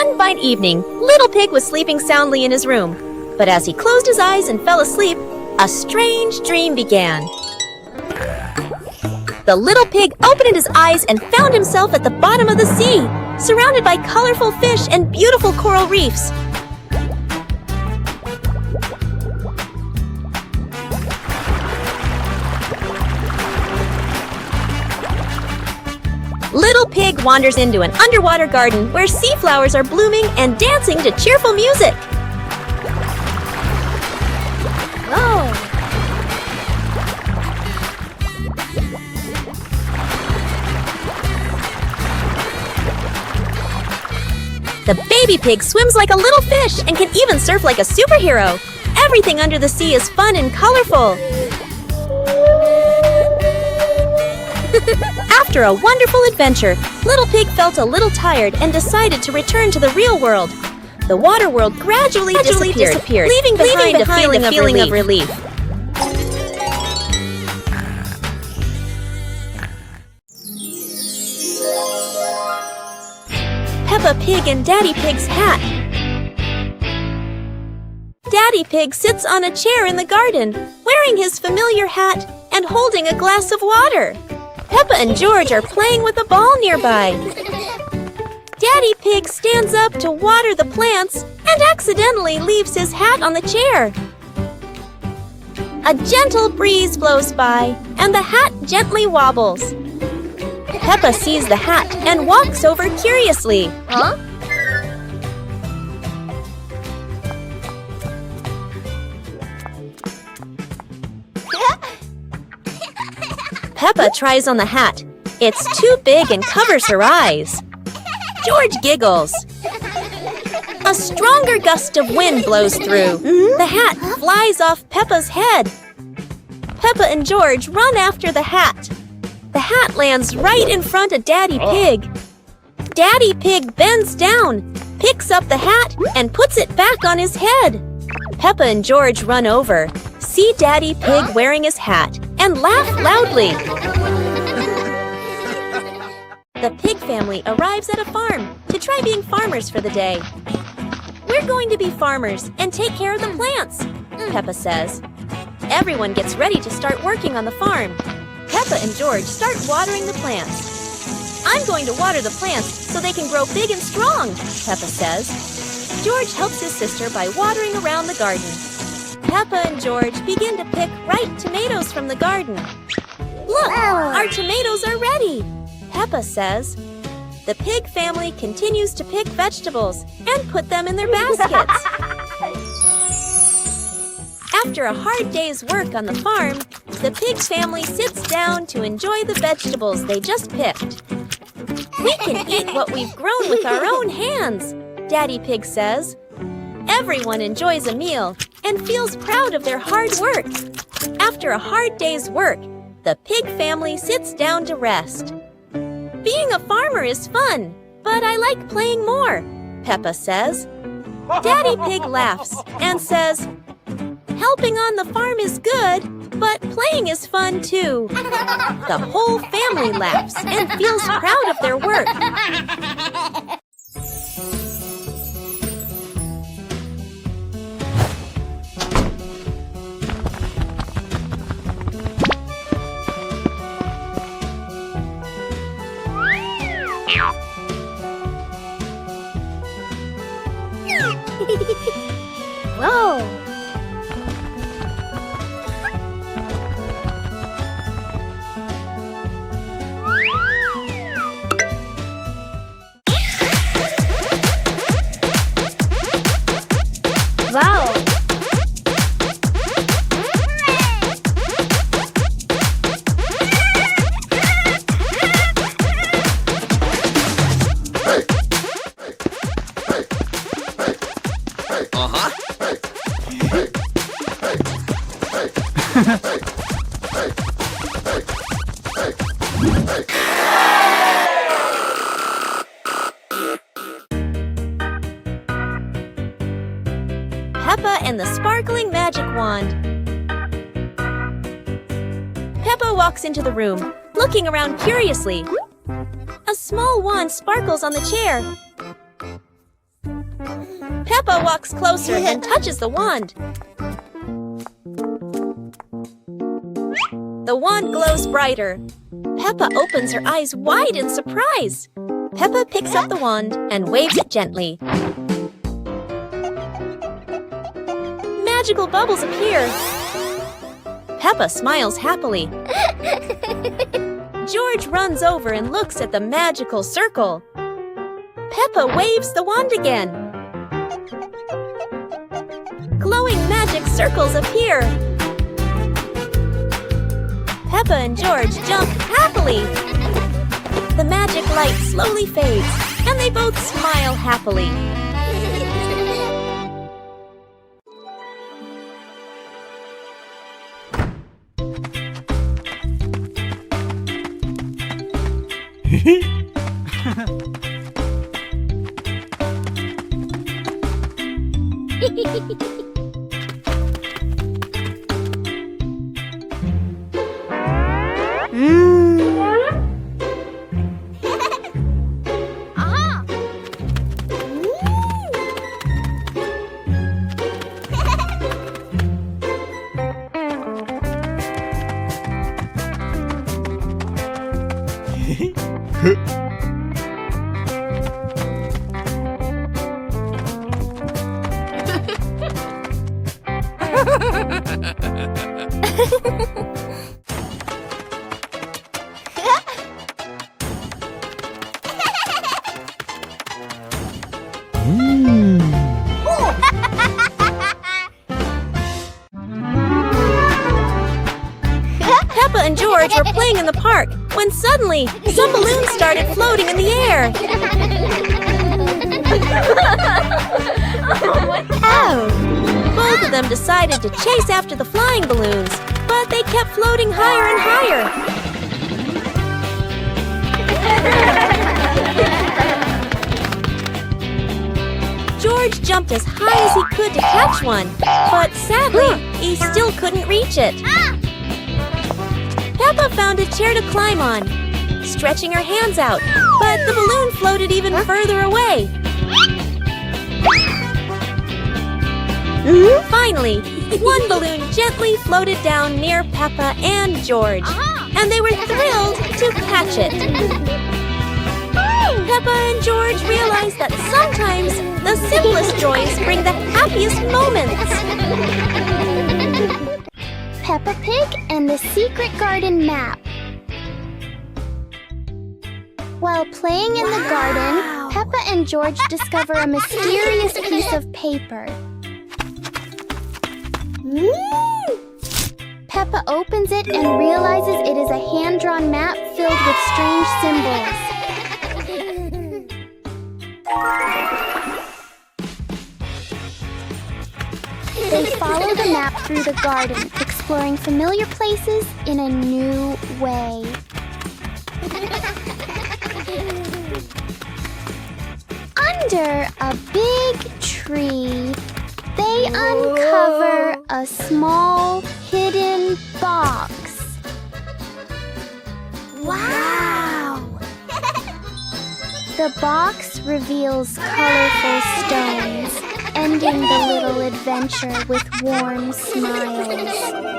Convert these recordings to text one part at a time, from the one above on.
One fine evening, Little Pig was sleeping soundly in his room. But as he closed his eyes and fell asleep, a strange dream began. The little pig opened his eyes and found himself at the bottom of the sea, surrounded by colorful fish and beautiful coral reefs. Little Pig wanders into an underwater garden where sea flowers are blooming and dancing to cheerful music. Oh! The baby pig swims like a little fish and can even surf like a superhero. Everything under the sea is fun and colorful. After a wonderful adventure, Little Pig felt a little tired and decided to return to the real world. The water world gradually disappeared, leaving behind a feeling of relief. Peppa Pig and Daddy Pig's hat. Daddy Pig sits on a chair in the garden, wearing his familiar hat and holding a glass of water. Peppa and George are playing with a ball nearby. Daddy Pig stands up to water the plants and accidentally leaves his hat on the chair. A gentle breeze blows by and the hat gently wobbles. Peppa sees the hat and walks over curiously. Huh? Peppa tries on the hat. It's too big and covers her eyes. George giggles. A stronger gust of wind blows through. The hat flies off Peppa's head. Peppa and George run after the hat. The hat lands right in front of Daddy Pig. Daddy Pig bends down, picks up the hat, and puts it back on his head. Peppa and George run over, see Daddy Pig wearing his hat, and laugh loudly. The pig family arrives at a farm to try being farmers for the day. We're going to be farmers and take care of the plants, Peppa says. Everyone gets ready to start working on the farm. Peppa and George start watering the plants. I'm going to water the plants so they can grow big and strong, Peppa says. George helps his sister by watering around the garden. Peppa and George begin to pick ripe tomatoes from the garden. Look, our tomatoes are ready, Peppa says. The pig family continues to pick vegetables and put them in their baskets. After a hard day's work on the farm, the pig family sits down to enjoy the vegetables they just picked. We can eat what we've grown with our own hands, Daddy Pig says. Everyone enjoys a meal and feels proud of their hard work. After a hard day's work, the pig family sits down to rest. Being a farmer is fun, but I like playing more, Peppa says. Daddy Pig laughs and says, helping on the farm is good, but playing is fun too. The whole family laughs and feels proud of their work. Whoa! Wow! Peppa and the Sparkling Magic Wand. Peppa walks into the room, looking around curiously. A small wand sparkles on the chair. Peppa walks closer and touches the wand. The wand glows brighter. Peppa opens her eyes wide in surprise. Peppa picks up the wand and waves it gently. Magical bubbles appear. Peppa smiles happily. George runs over and looks at the magical circle. Peppa waves the wand again. Glowing magic circles appear. Peppa and George jump happily. The magic light slowly fades, and they both smile happily. Peppa and George were playing in the park when suddenly some balloons started floating in the air. Oh! Both of them decided to chase after the flying balloons, but they kept floating higher and higher. George jumped as high as he could to catch one, but sadly, he still couldn't reach it. Peppa found a chair to climb on, stretching her hands out, but the balloon floated even further away. Finally, one balloon gently floated down near Peppa and George, and they were thrilled to catch it. Peppa and George realized that sometimes the simplest joys bring the happiest moments. Peppa Pig and the Secret Garden Map. While playing in the garden, Peppa and George discover a mysterious piece of paper. Peppa opens it and realizes it is a hand-drawn map filled with strange symbols. They follow the map through the garden, exploring familiar places in a new way. Under a big tree, they uncover a small hidden box. Wow! The box reveals colorful stones, ending the little adventure with warm smiles.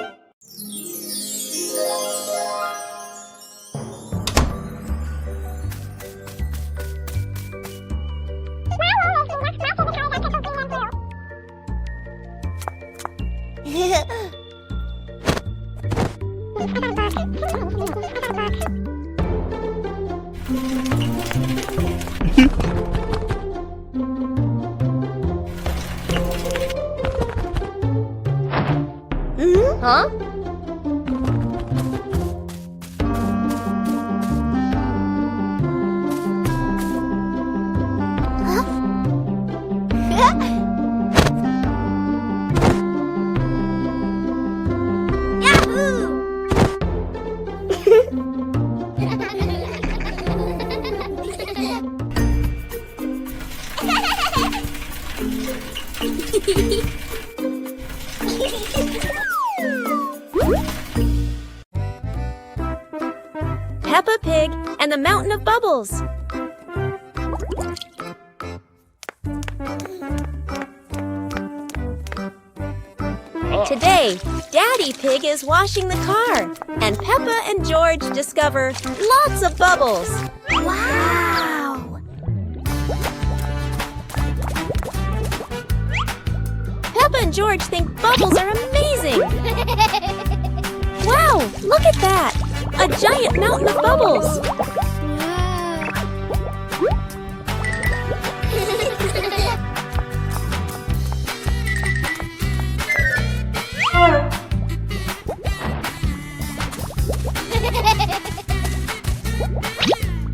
Huh? Peppa Pig and the Mountain of Bubbles. Today, Daddy Pig is washing the car, and Peppa and George discover lots of bubbles. Wow! Peppa and George think bubbles are amazing. Wow, look at that! A giant mountain of bubbles.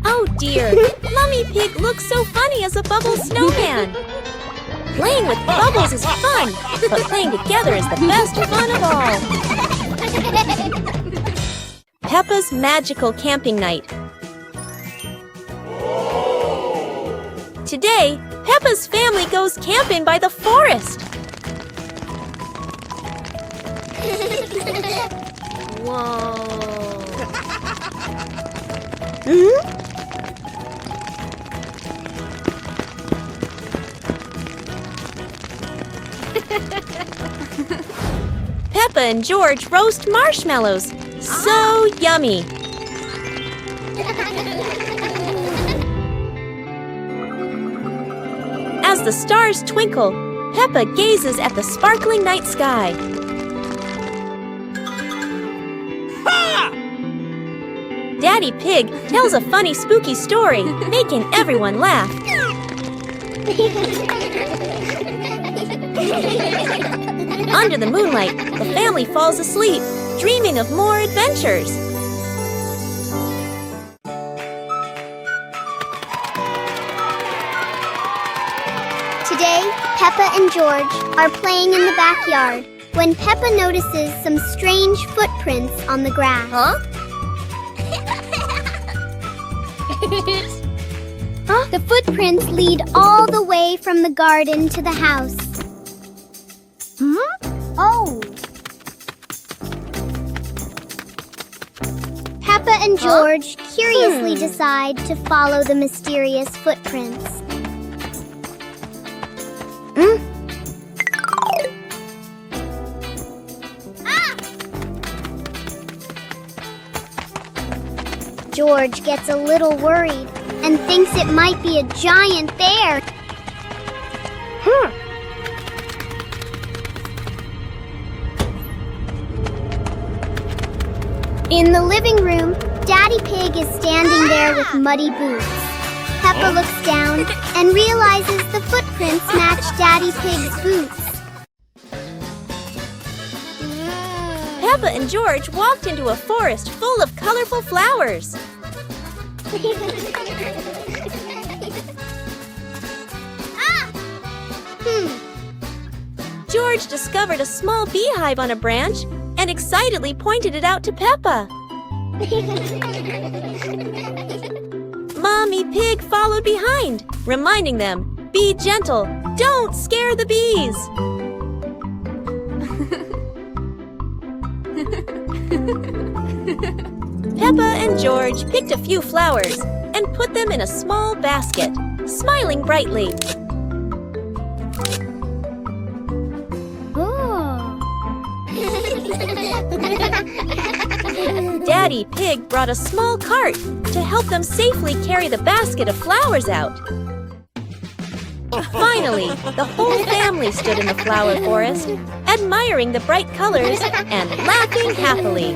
Oh dear, Mummy Pig looks so funny as a bubble snowman. Playing with bubbles is fun, but playing together is the best fun of all. Peppa's magical camping night. Today, Peppa's family goes camping by the forest. Whoa. Peppa and George roast marshmallows. So yummy. As the stars twinkle, Peppa gazes at the sparkling night sky. Daddy Pig tells a funny, spooky story, making everyone laugh. Under the moonlight, the family falls asleep, dreaming of more adventures. Today, Peppa and George are playing in the backyard when Peppa notices some strange footprints on the grass. Huh? The footprints lead all the way from the garden to the house. Oh! Peppa and George curiously decide to follow the mysterious footprints. George gets a little worried and thinks it might be a giant bear. In the living room, Daddy Pig is standing there with muddy boots. Peppa looks down and realizes the footprints match Daddy Pig's boots. Peppa and George walked into a forest full of colorful flowers. George discovered a small beehive on a branch and excitedly pointed it out to Peppa. Mommy Pig followed behind, reminding them, "Be gentle, don't scare the bees." Peppa and George picked a few flowers and put them in a small basket, smiling brightly. Daddy Pig brought a small cart to help them safely carry the basket of flowers out. Finally, the whole family stood in the flower forest, admiring the bright colors and laughing happily.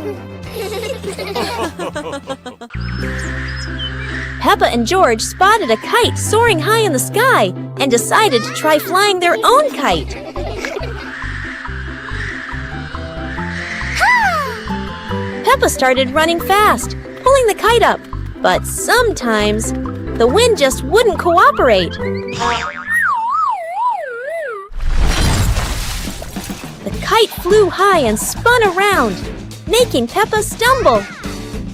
Peppa and George spotted a kite soaring high in the sky and decided to try flying their own kite. Peppa started running fast, pulling the kite up, but sometimes the wind just wouldn't cooperate. The kite flew high and spun around, making Peppa stumble.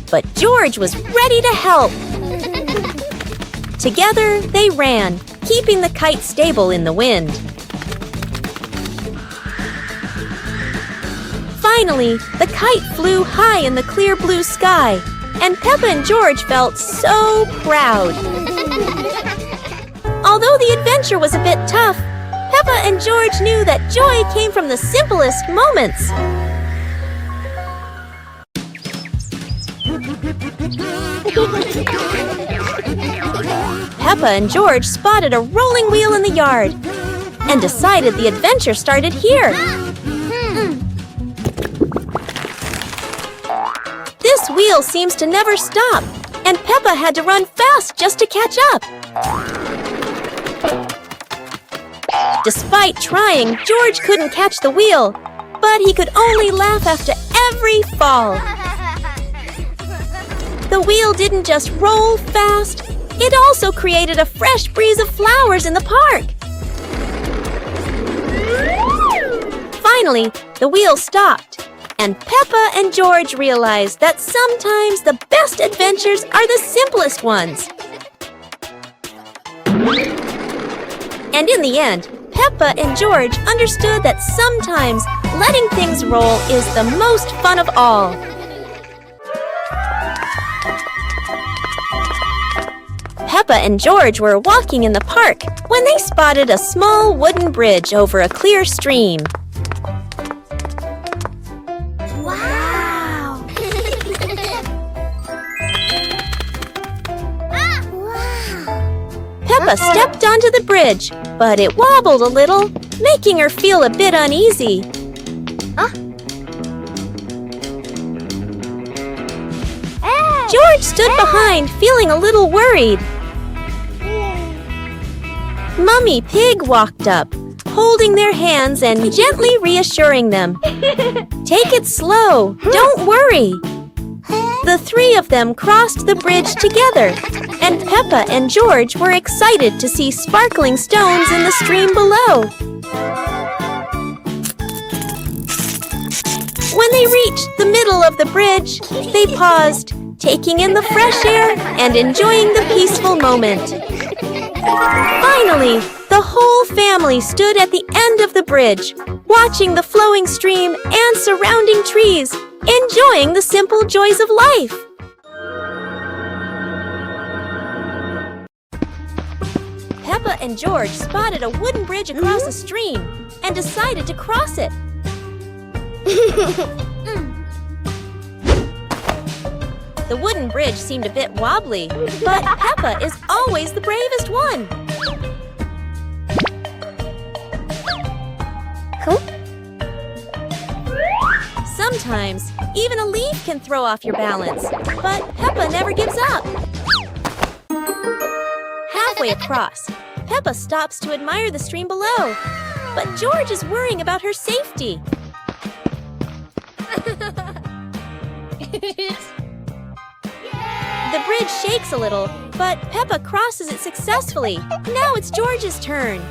But George was ready to help. Together, they ran, keeping the kite stable in the wind. Finally, the kite flew high in the clear blue sky, and Peppa and George felt so proud. Although the adventure was a bit tough, Peppa and George knew that joy came from the simplest moments. Peppa and George spotted a rolling wheel in the yard and decided the adventure started here. This wheel seems to never stop, and Peppa had to run fast just to catch up. Despite trying, George couldn't catch the wheel, but he could only laugh after every fall. The wheel didn't just roll fast, it also created a fresh breeze of flowers in the park. Finally, the wheel stopped, and Peppa and George realized that sometimes the best adventures are the simplest ones. And in the end, Peppa and George understood that sometimes letting things roll is the most fun of all. Peppa and George were walking in the park when they spotted a small wooden bridge over a clear stream. Wow! Peppa stepped onto the bridge, but it wobbled a little, making her feel a bit uneasy. George stood behind, feeling a little worried. Mummy Pig walked up, holding their hands and gently reassuring them. Take it slow, don't worry. The three of them crossed the bridge together, and Peppa and George were excited to see sparkling stones in the stream below. When they reached the middle of the bridge, they paused, taking in the fresh air and enjoying the peaceful moment. Finally, the whole family stood at the end of the bridge, watching the flowing stream and surrounding trees, enjoying the simple joys of life. Peppa and George spotted a wooden bridge across a stream and decided to cross it. The wooden bridge seemed a bit wobbly, but Peppa is always the bravest one. Sometimes, even a leaf can throw off your balance, but Peppa never gives up. Halfway across, Peppa stops to admire the stream below, but George is worrying about her safety. The bridge shakes a little, but Peppa crosses it successfully. Now it's George's turn.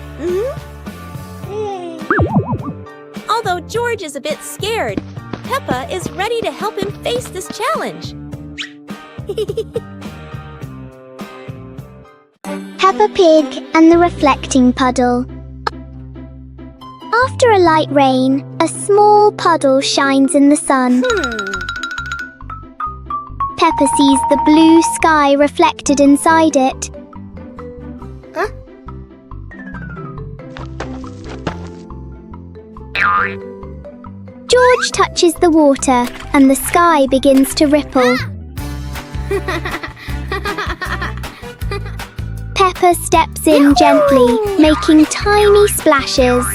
Although George is a bit scared, Peppa is ready to help him face this challenge. Peppa Pig and the Reflecting Puddle. After a light rain, a small puddle shines in the sun. Peppa sees the blue sky reflected inside it. George touches the water and the sky begins to ripple. Peppa steps in gently, making tiny splashes.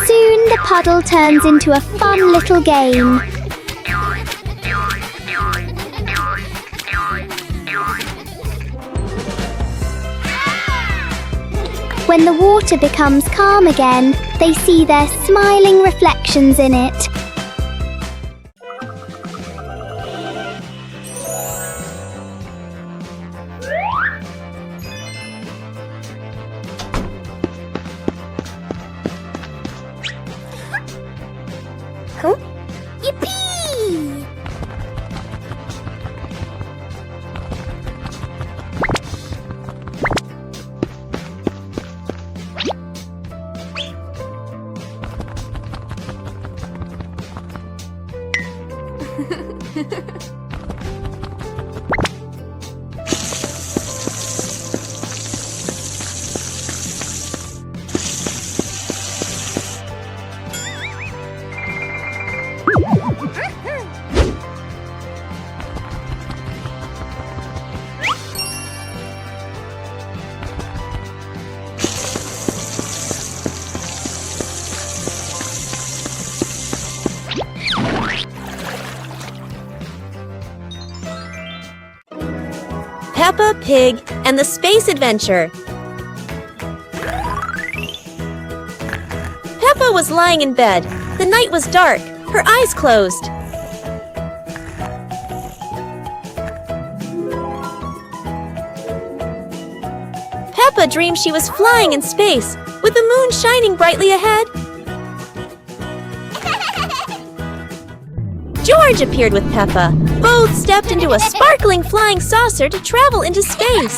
Soon the puddle turns into a fun little game. When the water becomes calm again, they see their smiling reflections in it. Yippee! Peppa Pig and the Space Adventure. Peppa was lying in bed. The night was dark. Her eyes closed. Peppa dreamed she was flying in space, with the moon shining brightly ahead. George appeared with Peppa. Both stepped into a sparkling flying saucer to travel into space.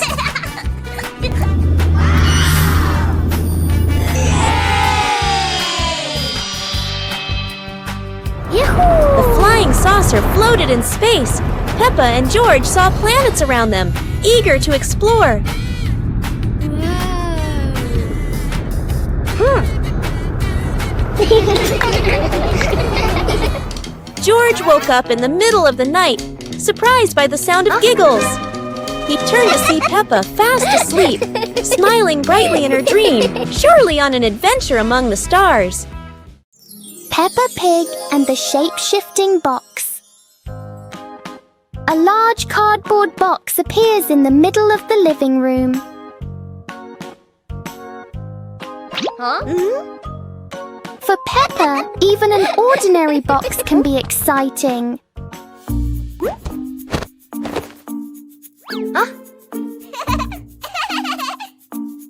The flying saucer floated in space. Peppa and George saw planets around them, eager to explore. George woke up in the middle of the night, surprised by the sound of giggles. He turned to see Peppa fast asleep, smiling brightly in her dream, surely on an adventure among the stars. Peppa Pig and the Shape-Shifting Box. A large cardboard box appears in the middle of the living room. For Peppa, even an ordinary box can be exciting.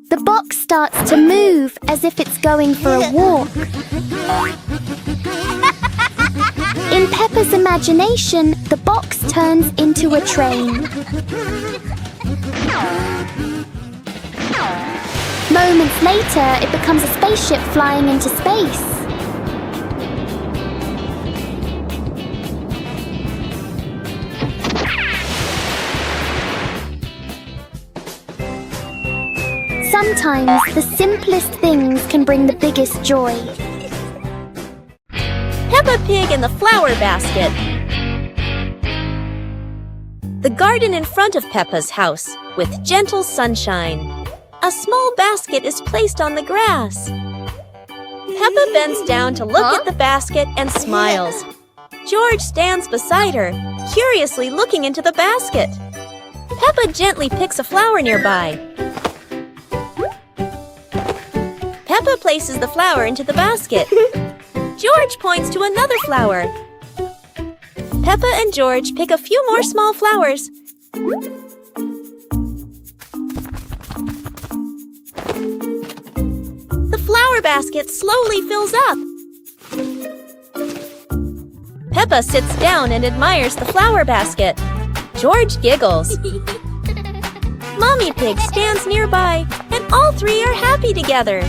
The box starts to move as if it's going for a walk. In Peppa's imagination, the box turns into a train. Moments later, it becomes a spaceship flying into space. Sometimes the simplest things can bring the biggest joy. Peppa Pig and the Flower Basket. The garden in front of Peppa's house, with gentle sunshine. A small basket is placed on the grass. Peppa bends down to look at the basket and smiles. George stands beside her, curiously looking into the basket. Peppa gently picks a flower nearby. Peppa places the flower into the basket. George points to another flower. Peppa and George pick a few more small flowers. The flower basket slowly fills up. Peppa sits down and admires the flower basket. George giggles. Mommy Pig stands nearby, and all three are happy together.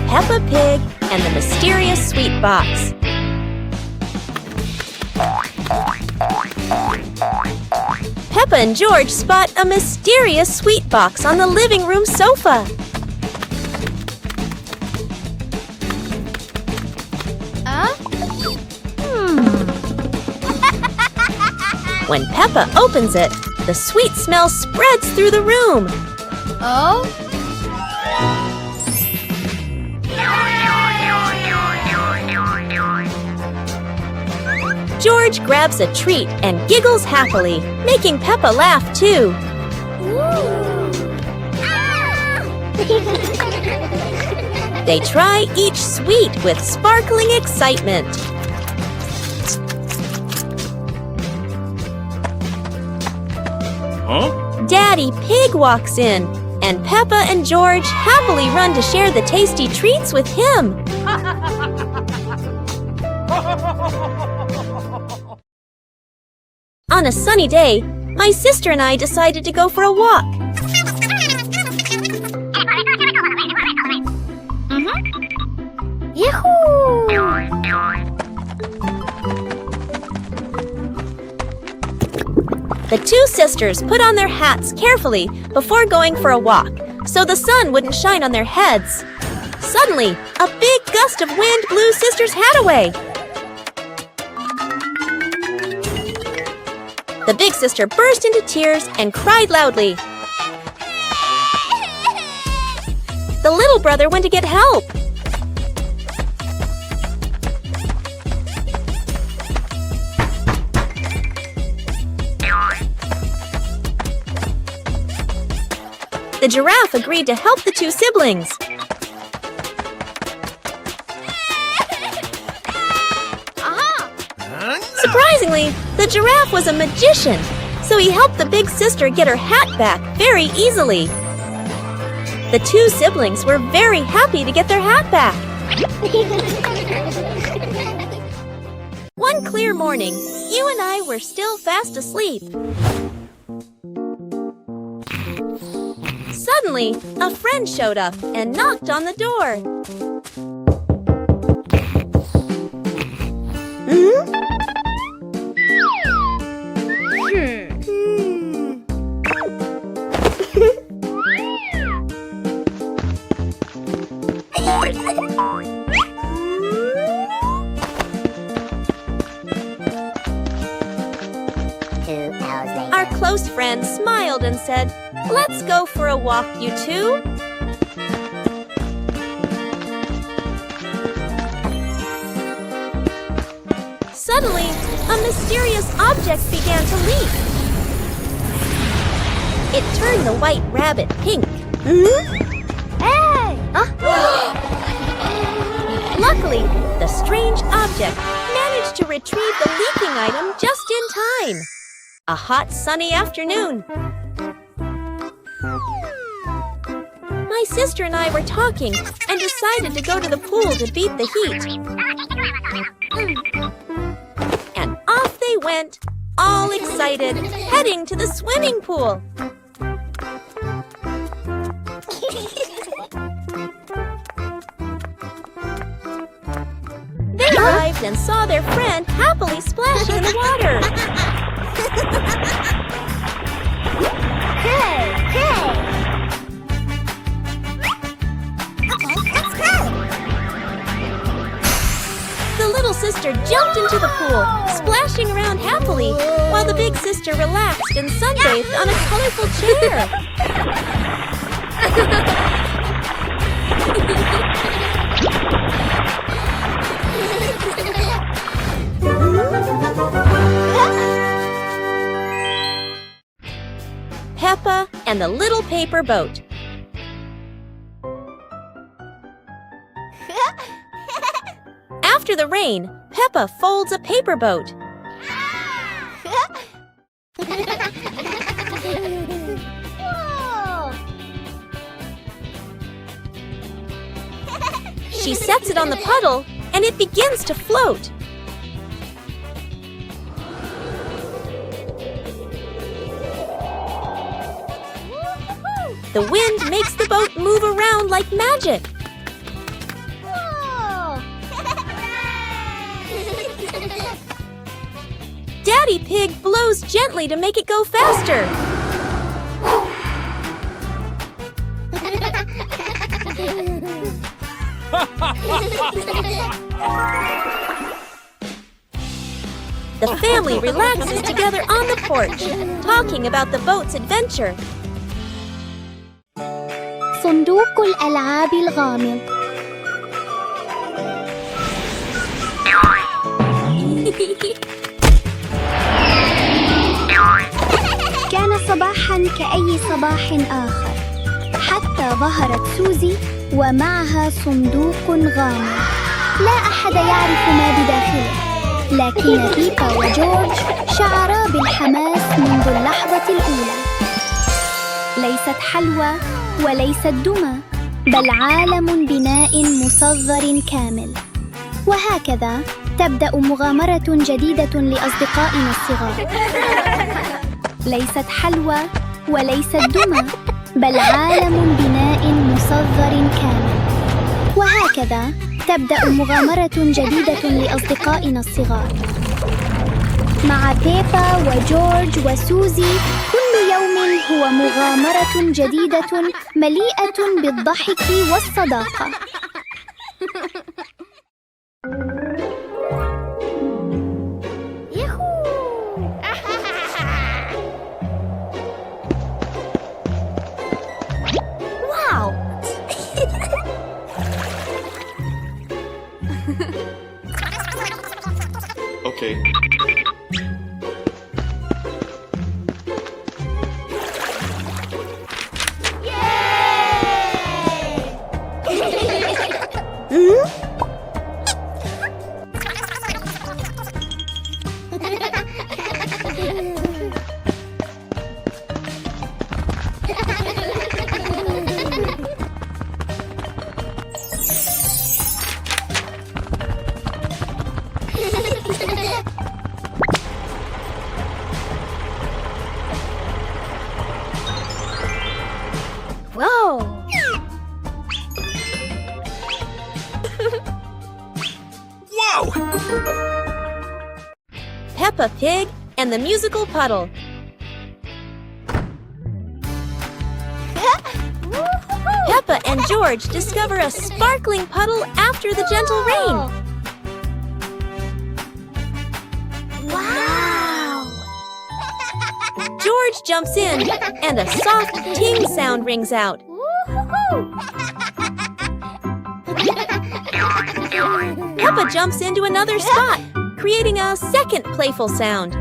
Peppa Pig and the Mysterious Sweet Box. Peppa and George spot a mysterious sweet box on the living room sofa. When Peppa opens it, the sweet smell spreads through the room. George grabs a treat and giggles happily, making Peppa laugh too. They try each sweet with sparkling excitement. Daddy Pig walks in, and Peppa and George happily run to share the tasty treats with him. On a sunny day, my sister and I decided to go for a walk. Yahoo! The two sisters put on their hats carefully before going for a walk, so the sun wouldn't shine on their heads. Suddenly, a big gust of wind blew Sister's hat away. The big sister burst into tears and cried loudly. The little brother went to get help. The giraffe agreed to help the two siblings. Surprisingly, the giraffe was a magician, so he helped the big sister get her hat back very easily. The two siblings were very happy to get their hat back. One clear morning, you and I were still fast asleep. Suddenly, a friend showed up and knocked on the door. Our close friend smiled and said, "Let's go for a walk, you two." Suddenly, a mysterious object began to leak. It turned the white rabbit pink. Hey! Luckily, the strange object managed to retrieve the leaking item just in time. A hot, sunny afternoon. My sister and I were talking and decided to go to the pool to beat the heat. And off they went, all excited, heading to the swimming pool. They arrived and saw their friend happily splashing in the water. Hey! Hey! Okay, let's go! The little sister jumped into the pool, splashing around happily, while the big sister relaxed and sunbathed on a colorful chair. Peppa and the Little Paper Boat. After the rain, Peppa folds a paper boat. She sets it on the puddle, and it begins to float. The wind makes the boat move around like magic. Daddy Pig blows gently to make it go faster. The family relaxes together on the porch, talking about the boat's adventure. صندوق الألعاب الغامض. كان صباحاً كأي صباح آخر، حتى ظهرت سوزي ومعها صندوق غامض. لا أحد يعرف ما بداخله، لكن بيبا وجورج شعرا بالحماس منذ اللحظة الأولى. ليست حلوى وليست دمى، بل عالم بناء مصغر كامل. وهكذا تبدأ مغامرة جديدة لأصدقائنا الصغار. ليست حلوى وليست دمى، بل عالم بناء مصغر كامل. وهكذا تبدأ مغامرة جديدة لأصدقائنا الصغار. مع بيبا وجورج وسوزي كل يوم هو مغامرة جديدة مليئة بالضحك والصداقة. Wow! Okay. Whoa! Whoa! Peppa Pig and the Musical Puddle. Peppa and George discover a sparkling puddle after the gentle rain. Wow! George jumps in, and a soft ting sound rings out. Peppa jumps into another spot, creating a second playful sound.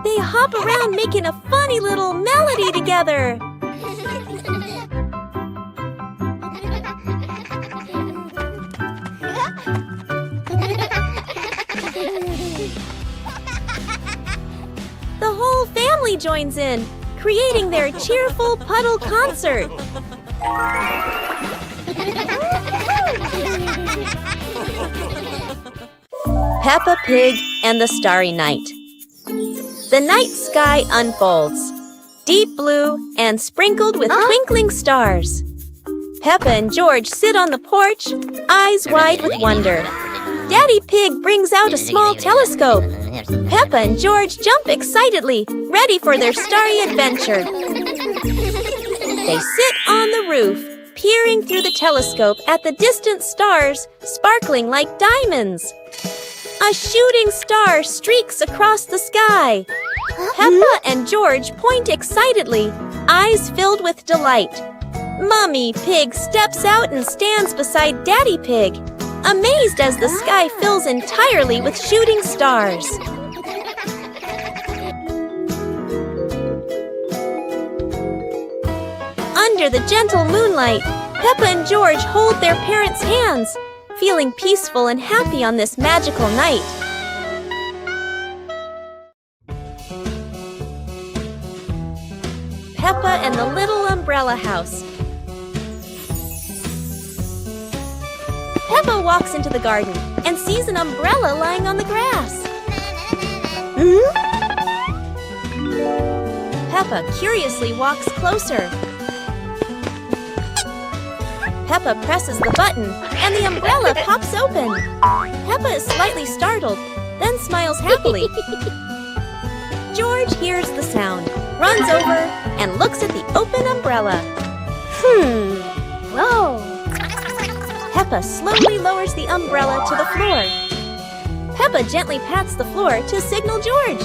They hop around making a funny little melody together. The whole family joins in, creating their cheerful puddle concert. Peppa Pig and the Starry Night. The night sky unfolds, deep blue and sprinkled with twinkling stars. Peppa and George sit on the porch, eyes wide with wonder. Daddy Pig brings out a small telescope. Peppa and George jump excitedly, ready for their starry adventure. They sit on the roof, peering through the telescope at the distant stars, sparkling like diamonds. A shooting star streaks across the sky. Peppa and George point excitedly, eyes filled with delight. Mummy Pig steps out and stands beside Daddy Pig, amazed as the sky fills entirely with shooting stars. Under the gentle moonlight, Peppa and George hold their parents' hands, feeling peaceful and happy on this magical night. Peppa and the Little Umbrella House. Peppa walks into the garden and sees an umbrella lying on the grass. Peppa curiously walks closer. Peppa presses the button and the umbrella pops open. Peppa is slightly startled, then smiles happily. George hears the sound, runs over, and looks at the open umbrella. Whoa! Peppa slowly lowers the umbrella to the floor. Peppa gently pats the floor to signal George.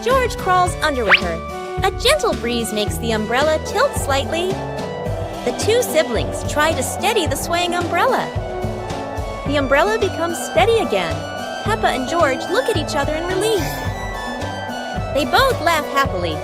George crawls under with her. A gentle breeze makes the umbrella tilt slightly. The two siblings try to steady the swaying umbrella. The umbrella becomes steady again. Peppa and George look at each other in relief. They both laugh happily.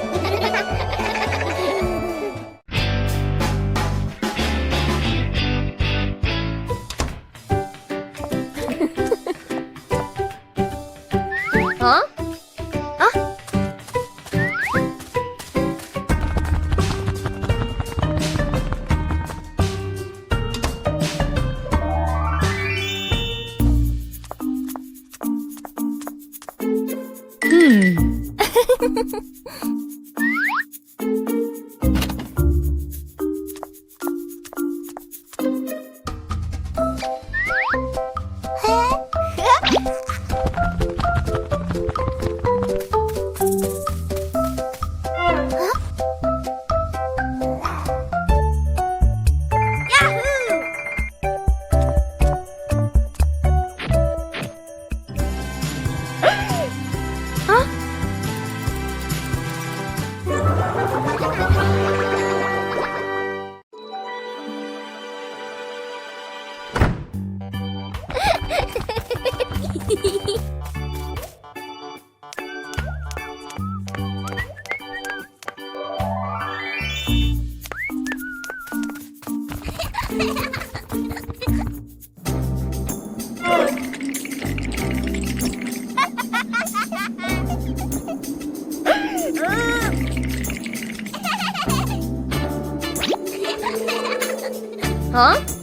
Huh?